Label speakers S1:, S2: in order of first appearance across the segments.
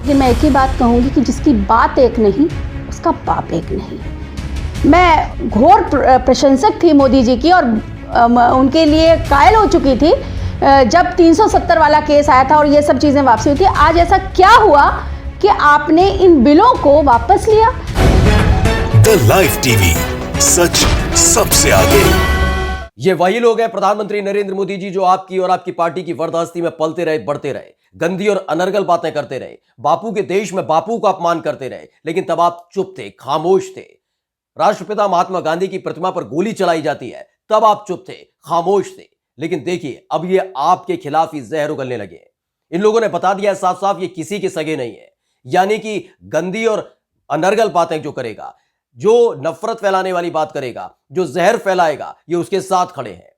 S1: लेकिन मैं एक ही बात कहूँगी कि जिसकी बात एक नहीं उसका बाप एक नहीं। मैं घोर प्रशंसक थी मोदी जी की और उनके लिए कायल हो चुकी थी जब 370 वाला केस आया था और ये सब चीज़ें वापसी हुई थी। आज ऐसा क्या हुआ कि आपने इन बिलों को वापस लिया?
S2: द लाइव टीवी, सच सबसे आगे।
S3: ये वही लोग हैं प्रधानमंत्री नरेंद्र मोदी जी जो आपकी और आपकी पार्टी की वरदस्ती में पलते रहे, बढ़ते रहे, गंदी और अनर्गल बातें करते रहे, बापू के देश में बापू का अपमान करते रहे, लेकिन तब आप चुप थे, खामोश थे। राष्ट्रपिता महात्मा गांधी की प्रतिमा पर गोली चलाई जाती है, तब आप चुप थे, खामोश थे। लेकिन देखिए अब ये आपके खिलाफ ही जहर उगलने लगे हैं। इन लोगों ने बता दिया है साफ साफ ये किसी के सगे नहीं है। यानी कि गंदी और अनर्गल बातें जो करेगा, जो नफरत फैलाने वाली बात करेगा, जो जहर फैलाएगा, ये उसके साथ खड़े हैं।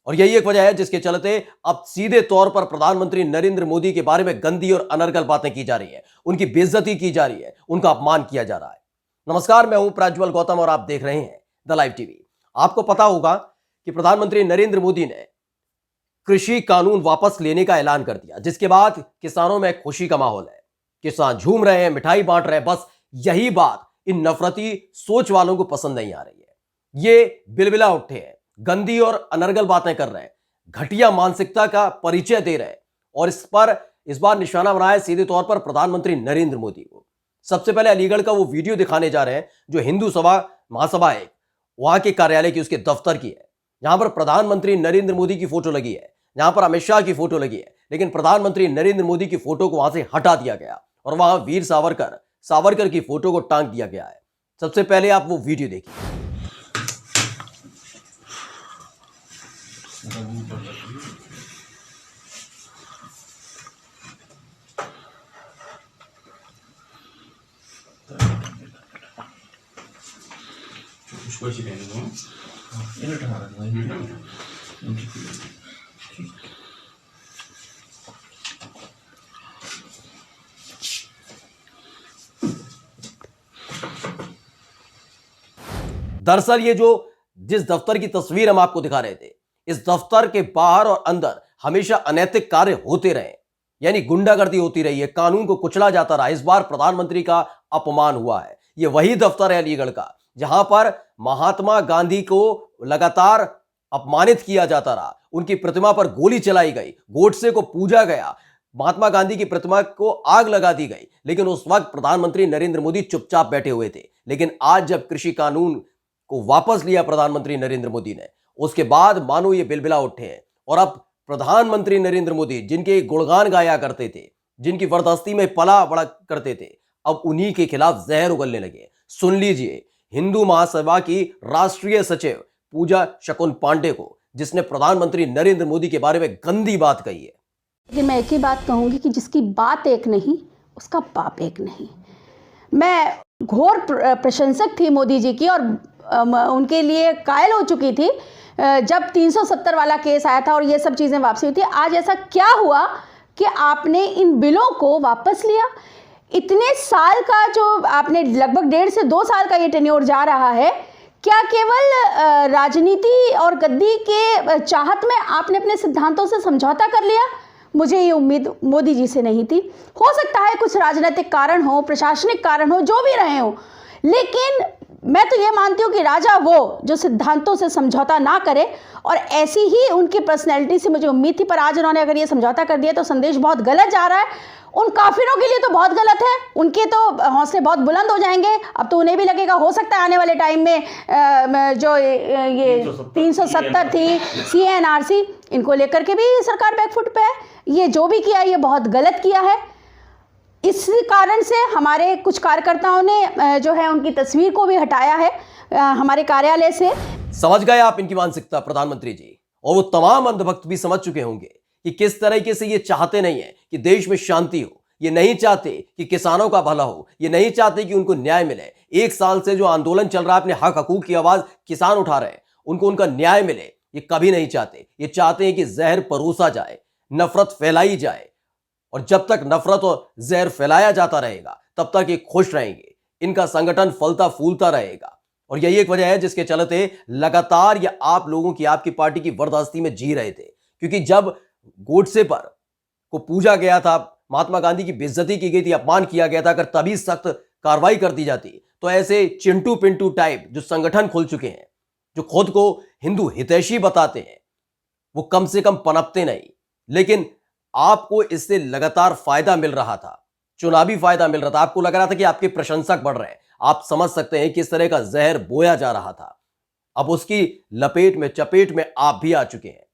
S3: और यही एक वजह है जिसके चलते अब सीधे तौर पर प्रधानमंत्री नरेंद्र मोदी के बारे में गंदी और अनर्गल बातें की जा रही है, उनकी बेइज्जती की जा रही है, उनका अपमान किया जा रहा है। नमस्कार, मैं हूं प्रज्वल गौतम और आप देख रहे हैं द लाइव टीवी। आपको पता होगा कि प्रधानमंत्री नरेंद्र मोदी ने कृषि कानून वापस लेने का ऐलान कर दिया, जिसके बाद किसानों में खुशी का माहौल है। किसान झूम रहे हैं, मिठाई बांट रहे हैं। बस यही बात इन नफरती सोच वालों को पसंद नहीं आ रही है। ये बिलबिला उठे हैं, गंदी और अनर्गल बातें कर रहे हैं, घटिया मानसिकता का परिचय दे रहे हैं और इस बार निशाना बनाया सीधे तौर पर प्रधानमंत्री नरेंद्र मोदी को। सबसे पहले अलीगढ़ का वो वीडियो दिखाने जा रहे हैं जो हिंदू सभा महासभा है, वहां के कार्यालय की, उसके दफ्तर की है, जहां पर प्रधानमंत्री नरेंद्र मोदी की फोटो लगी है, जहां पर अमित शाह की फोटो लगी है। लेकिन प्रधानमंत्री नरेंद्र मोदी की फोटो को वहां से हटा दिया गया और वहां वीर सावरकर की फोटो को टांग दिया गया है। सबसे पहले आप वो वीडियो देखिए। दरअसल ये जिस दफ्तर की तस्वीर हम आपको दिखा रहे थे, इस दफ्तर के बाहर और अंदर हमेशा अनैतिक कार्य होते रहे, यानी गुंडागर्दी होती रही है, कानून को कुचला जाता रहा। इस बार प्रधानमंत्री का अपमान हुआ है। ये वही दफ्तर है अलीगढ़ का जहां पर महात्मा गांधी को लगातार अपमानित किया जाता रहा, उनकी प्रतिमा पर गोली चलाई गई, गोडसे को पूजा गया, महात्मा गांधी की प्रतिमा को आग लगा दी गई। लेकिन उस वक्त प्रधानमंत्री नरेंद्र मोदी चुपचाप बैठे हुए थे। लेकिन आज जब कृषि कानून को वापस लिया प्रधानमंत्री नरेंद्र मोदी ने, उसके बाद मानो ये बिलबिला उठे हैं और अब प्रधानमंत्री नरेंद्र मोदी जिनके गुणगान गाया करते थे, जिनकी वरदस्ती में पला बड़ा करते थे, अब उन्हीं के खिलाफ जहर उगलने लगे। सुन लीजिए हिंदू महासभा की राष्ट्रीय सचिव पूजा शकुन पांडे को, जिसने प्रधानमंत्री नरेंद्र मोदी के बारे में गंदी बात कही है।
S1: लेकिन मैं एक ही बात कहूँगी कि जिसकी बात एक नहीं उसका बाप एक नहीं। मैं घोर प्रशंसक थी मोदी जी की और उनके लिए कायल हो चुकी थी जब 370 वाला केस आया था और ये सब चीज़ें वापसी हुई थी। आज ऐसा क्या हुआ कि आपने इन बिलों को वापस लिया? इतने साल का जो आपने लगभग 1.5 से 2 साल का ये टेन्योर जा रहा है, क्या केवल राजनीति और गद्दी के चाहत में आपने अपने सिद्धांतों से समझौता कर लिया? मुझे ये उम्मीद मोदी जी से नहीं थी। हो सकता है कुछ राजनीतिक कारण हो, प्रशासनिक कारण हो, जो भी रहे हो, लेकिन मैं तो ये मानती हूँ कि राजा वो जो सिद्धांतों से समझौता ना करे, और ऐसी ही उनकी पर्सनैलिटी से मुझे उम्मीद थी। पर आज उन्होंने अगर ये समझौता कर दिया तो संदेश बहुत गलत जा रहा है। उन काफिरों के लिए तो बहुत गलत है, उनके तो हौसले बहुत बुलंद हो जाएंगे। अब तो उन्हें भी लगेगा हो सकता है आने वाले टाइम में जो ये 370 थी CNRC, इनको लेकर के भी सरकार बैकफुट पे है। ये जो भी किया ये बहुत गलत किया है। इस कारण से हमारे कुछ कार्यकर्ताओं ने जो है उनकी तस्वीर को भी हटाया है हमारे कार्यालय से।
S3: समझ गए आप इनकी मानसिकता प्रधानमंत्री जी, और वो तमाम अंधभक्त भी समझ चुके होंगे कि किस तरीके से ये चाहते नहीं है कि देश में शांति हो, ये नहीं चाहते कि किसानों का भला हो, ये नहीं चाहते कि उनको न्याय मिले। 1 साल से जो आंदोलन चल रहा है, अपने हक हकूक की आवाज किसान उठा रहे हैं, उनको उनका न्याय मिले, ये कभी नहीं चाहते। ये चाहते हैं कि जहर परोसा जाए, नफरत फैलाई जाए, और जब तक नफरत और जहर फैलाया जाता रहेगा तब तक ये खुश रहेंगे, इनका संगठन फलता फूलता रहेगा। और यही एक वजह है जिसके चलते लगातार ये आप लोगों की, आपकी पार्टी की वरदस्ती में जी रहे थे। क्योंकि जब गोडसे पर को पूजा गया था, महात्मा गांधी की बेइज्जती की गई थी, अपमान किया गया था, अगर तभी सख्त कार्रवाई कर दी जाती तो ऐसे चिंटू पिंटू टाइप जो संगठन खोल चुके हैं, जो खुद को हिंदू हितैषी बताते हैं, वो कम से कम पनपते नहीं। लेकिन आपको इससे लगातार फायदा मिल रहा था, चुनावी फायदा मिल रहा था, आपको लग रहा था कि आपके प्रशंसक बढ़ रहे हैं। आप समझ सकते हैं किस तरह का जहर बोया जा रहा था। अब उसकी लपेट में, चपेट में आप भी आ चुके हैं।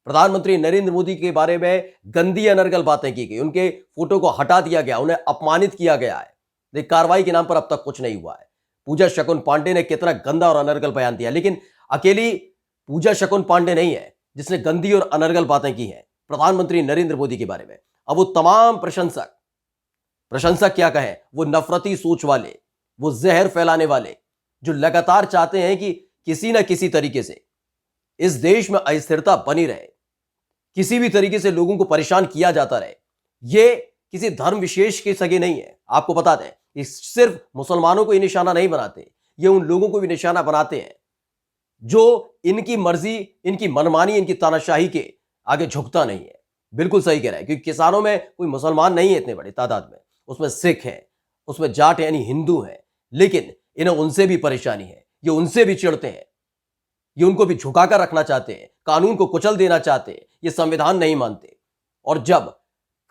S3: प्रधानमंत्री नरेंद्र मोदी के बारे में गंदी अनर्गल बातें की गई, उनके फोटो को हटा दिया गया, उन्हें अपमानित किया गया है। लेकिन कार्रवाई के नाम पर अब तक कुछ नहीं हुआ है। पूजा शकुन पांडे ने कितना गंदा और अनर्गल बयान दिया, लेकिन अकेली पूजा शकुन पांडे नहीं है जिसने गंदी और अनर्गल बातें की हैं प्रधानमंत्री नरेंद्र मोदी के बारे में। अब वो तमाम प्रशंसक क्या कहें, वो नफरती सोच वाले, वो जहर फैलाने वाले, जो लगातार चाहते हैं कि किसी ना किसी तरीके से इस देश में अस्थिरता बनी रहे, किसी भी तरीके से लोगों को परेशान किया जाता रहे। ये किसी धर्म विशेष के सगे नहीं है। आपको बता दें, ये सिर्फ मुसलमानों को ही निशाना नहीं बनाते, ये उन लोगों को भी निशाना बनाते हैं जो इनकी मर्जी, इनकी मनमानी, इनकी तानाशाही के आगे झुकता नहीं है। बिल्कुल सही कह रहा है, क्योंकि किसानों में कोई मुसलमान नहीं है इतने बड़ी तादाद में, उसमें सिख है, उसमें जाट यानी हिंदू है, लेकिन इन्हें उनसे भी परेशानी है, ये उनसे भी चिढ़ते हैं, ये उनको भी झुकाकर रखना चाहते हैं, कानून को कुचल देना चाहते हैं, ये संविधान नहीं मानते। और जब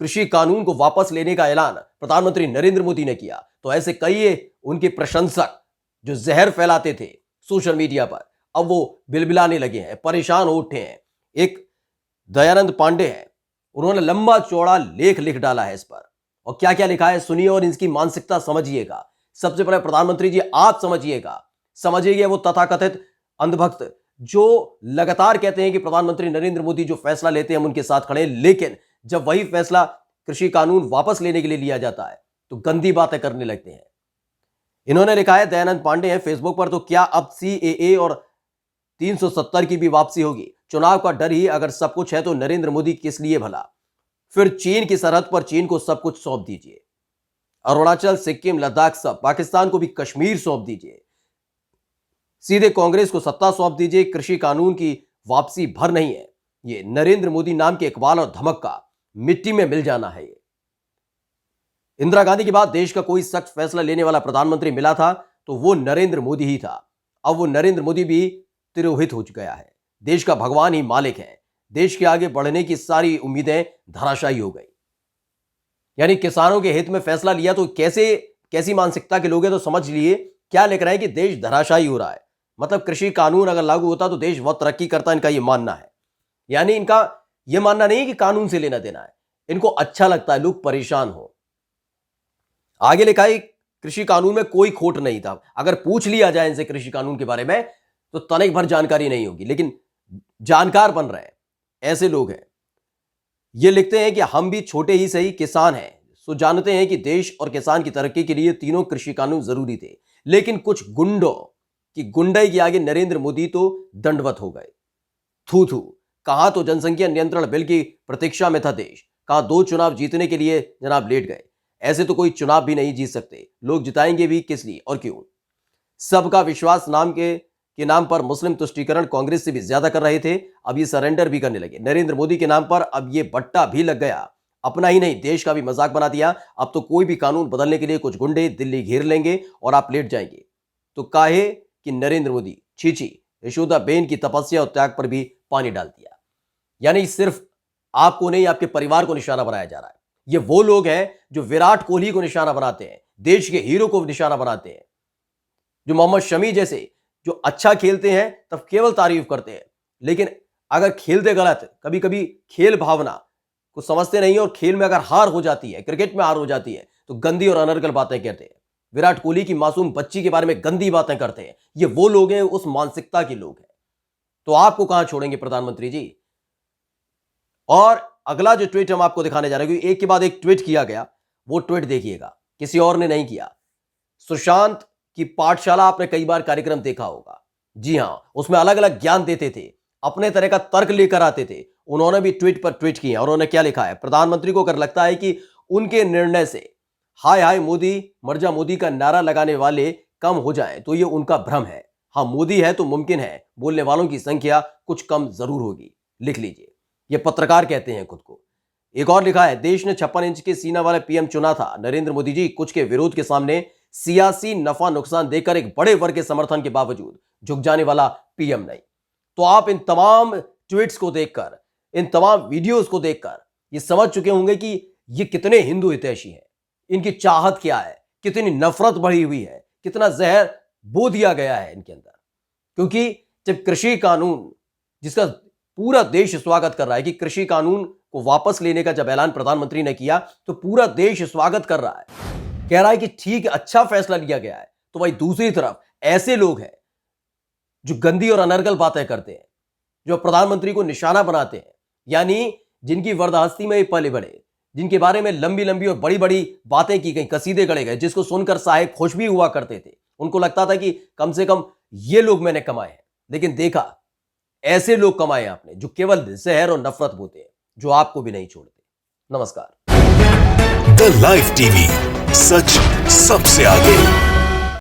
S3: कृषि कानून को वापस लेने का ऐलान प्रधानमंत्री नरेंद्र मोदी ने किया तो ऐसे कई उनके प्रशंसक जो जहर फैलाते थे सोशल मीडिया पर, अब वो बिलबिलाने लगे हैं, परेशान हो उठे हैं। एक दयानंद पांडे हैं, उन्होंने लंबा चौड़ा लेख लिख डाला है इस पर, और क्या क्या लिखा है सुनिए और इसकी मानसिकता समझिएगा। सबसे पहले प्रधानमंत्री जी आप समझिएगा वो तथाकथित अंधभक्त जो लगातार कहते हैं कि प्रधानमंत्री नरेंद्र मोदी जो फैसला लेते हैं हम उनके साथ खड़े हैं, लेकिन जब वही फैसला कृषि कानून वापस लेने के लिए लिया जाता है तो गंदी बातें करने लगते हैं। इन्होंने लिखा है, दयानंद पांडे हैं फेसबुक पर, तो क्या अब सीएए और 370 की भी वापसी होगी? चुनाव का डर ही अगर सब कुछ है तो नरेंद्र मोदी किस लिए भला? फिर चीन की सरहद पर चीन को सब कुछ सौंप दीजिए, अरुणाचल, सिक्किम, लद्दाख सब, पाकिस्तान को भी कश्मीर सौंप दीजिए, सीधे कांग्रेस को सत्ता सौंप दीजिए। कृषि कानून की वापसी भर नहीं है, ये नरेंद्र मोदी नाम के इकबाल और धमक का मिट्टी में मिल जाना है। ये इंदिरा गांधी के बाद देश का कोई सख्त फैसला लेने वाला प्रधानमंत्री मिला था तो वो नरेंद्र मोदी ही था। अब वो नरेंद्र मोदी भी तिरोहित हो गया है, देश का भगवान ही मालिक है, देश के आगे बढ़ने की सारी उम्मीदें धराशायी हो गई। यानी किसानों के हित में फैसला लिया तो कैसी मानसिकता के लोग हैं, तो समझ लिए क्या लिख रहे हैं कि देश धराशायी हो रहा है। मतलब कृषि कानून अगर लागू होता तो देश बहुत तरक्की करता, इनका यह मानना है। यानी इनका यह मानना नहीं है कि कानून से लेना देना है, इनको अच्छा लगता है लोग परेशान हो। आगे लिखा है कृषि कानून में कोई खोट नहीं था, अगर पूछ लिया जाए इनसे कृषि कानून के बारे में तो तनिक भर जानकारी नहीं होगी, लेकिन जानकार बन रहे हैं ऐसे लोग हैं। ये लिखते हैं कि हम भी छोटे ही सही किसान हैं, सो जानते हैं कि देश और किसान की तरक्की के लिए तीनों कृषि कानून जरूरी थे, लेकिन कुछ गुंडों की गुंडाई के आगे नरेंद्र मोदी तो दंडवत हो गए। थू थू, कहां तो जनसंख्या नियंत्रण बिल की प्रतीक्षा में था देश, कहां 2 चुनाव जीतने के लिए जनाब लेट गए। ऐसे तो कोई चुनाव भी नहीं जीत सकते, लोग जिताएंगे भी किस लिए और क्यों? सबका विश्वास नाम के नाम पर मुस्लिम तुष्टीकरण कांग्रेस से भी ज्यादा कर रहे थे, अब ये सरेंडर भी करने लगे। नरेंद्र मोदी के नाम पर अब ये बट्टा भी लग गया, अपना ही नहीं देश का भी मजाक बना दिया। अब तो कोई भी कानून बदलने के लिए कुछ गुंडे दिल्ली घेर लेंगे और आप लेट जाएंगे। तो काहे कि नरेंद्र मोदी छीछी यशोदा बेन की तपस्या और त्याग पर भी पानी डाल दिया। यानी सिर्फ आपको नहीं, आपके परिवार को निशाना बनाया जा रहा है। ये वो लोग हैं जो विराट कोहली को निशाना बनाते हैं, देश के हीरो को निशाना बनाते हैं, जो मोहम्मद शमी जैसे जो अच्छा खेलते हैं तब केवल तारीफ करते हैं, लेकिन अगर खेलते गलत, कभी कभी खेल भावना को समझते नहीं और खेल में अगर हार हो जाती है, क्रिकेट में हार हो जाती है तो गंदी और अनर्गल बातें कहते हैं। विराट कोहली की मासूम बच्ची के बारे में गंदी बातें करते हैं। ये वो लोग हैं, उस मानसिकता के लोग हैं। तो आपको कहां छोड़ेंगे प्रधानमंत्री जी? और अगला जो ट्वीट हम आपको दिखाने जा रहे हैं, क्योंकि एक के बाद एक ट्वीट किया गया, वो ट्वीट देखिएगा, किसी और ने नहीं किया। सुशांत की पाठशाला आपने कई बार कार्यक्रम देखा होगा, जी हां, उसमें अलग अलग ज्ञान देते थे, अपने तरह का तर्क लेकर आते थे। उन्होंने भी ट्वीट पर ट्वीट किया और उन्होंने क्या लिखा है, प्रधानमंत्री को अगर लगता है कि उनके निर्णय से हाय हाय मोदी मर जा मोदी का नारा लगाने वाले कम हो जाए तो ये उनका भ्रम है। हां, मोदी है तो मुमकिन है बोलने वालों की संख्या कुछ कम जरूर होगी। लिख लीजिए, ये पत्रकार कहते हैं खुद को। एक और लिखा है, देश ने 56 इंच के सीना वाले पीएम चुना था नरेंद्र मोदी जी, कुछ के विरोध के सामने सियासी नफा नुकसान देकर एक बड़े वर्ग के समर्थन के बावजूद झुक जाने वाला पीएम नहीं। तो आप इन तमाम ट्वीट्स को देखकर, इन तमाम वीडियोस को देखकर ये समझ चुके होंगे कि ये कितने हिंदू हितैषी हैं, इनकी चाहत क्या है, कितनी नफरत बढ़ी हुई है, कितना जहर बो दिया गया है इनके अंदर। क्योंकि जब कृषि कानून, जिसका पूरा देश स्वागत कर रहा है कि कृषि कानून को वापस लेने का जब ऐलान प्रधानमंत्री ने किया तो पूरा देश स्वागत कर रहा है, कह रहा है कि ठीक, अच्छा फैसला लिया गया है। तो भाई दूसरी तरफ ऐसे लोग हैं जो गंदी और अनर्गल बातें करते हैं, जो प्रधानमंत्री को निशाना बनाते हैं, यानी जिनकी वर्दहस्ती में पले बड़े, जिनके बारे में लंबी लंबी और बड़ी बड़ी बातें की गई, कसीदे गढ़े गए, जिसको सुनकर साहेब खुश भी हुआ करते थे। उनको लगता था कि कम से कम ये लोग मैंने कमाए हैं। लेकिन देखा, ऐसे लोग कमाए आपने जो केवल जहर और नफरत बोते हैं, जो आपको भी नहीं छोड़ते। नमस्कार।
S2: द लाइव टीवी, सच सबसे आगे।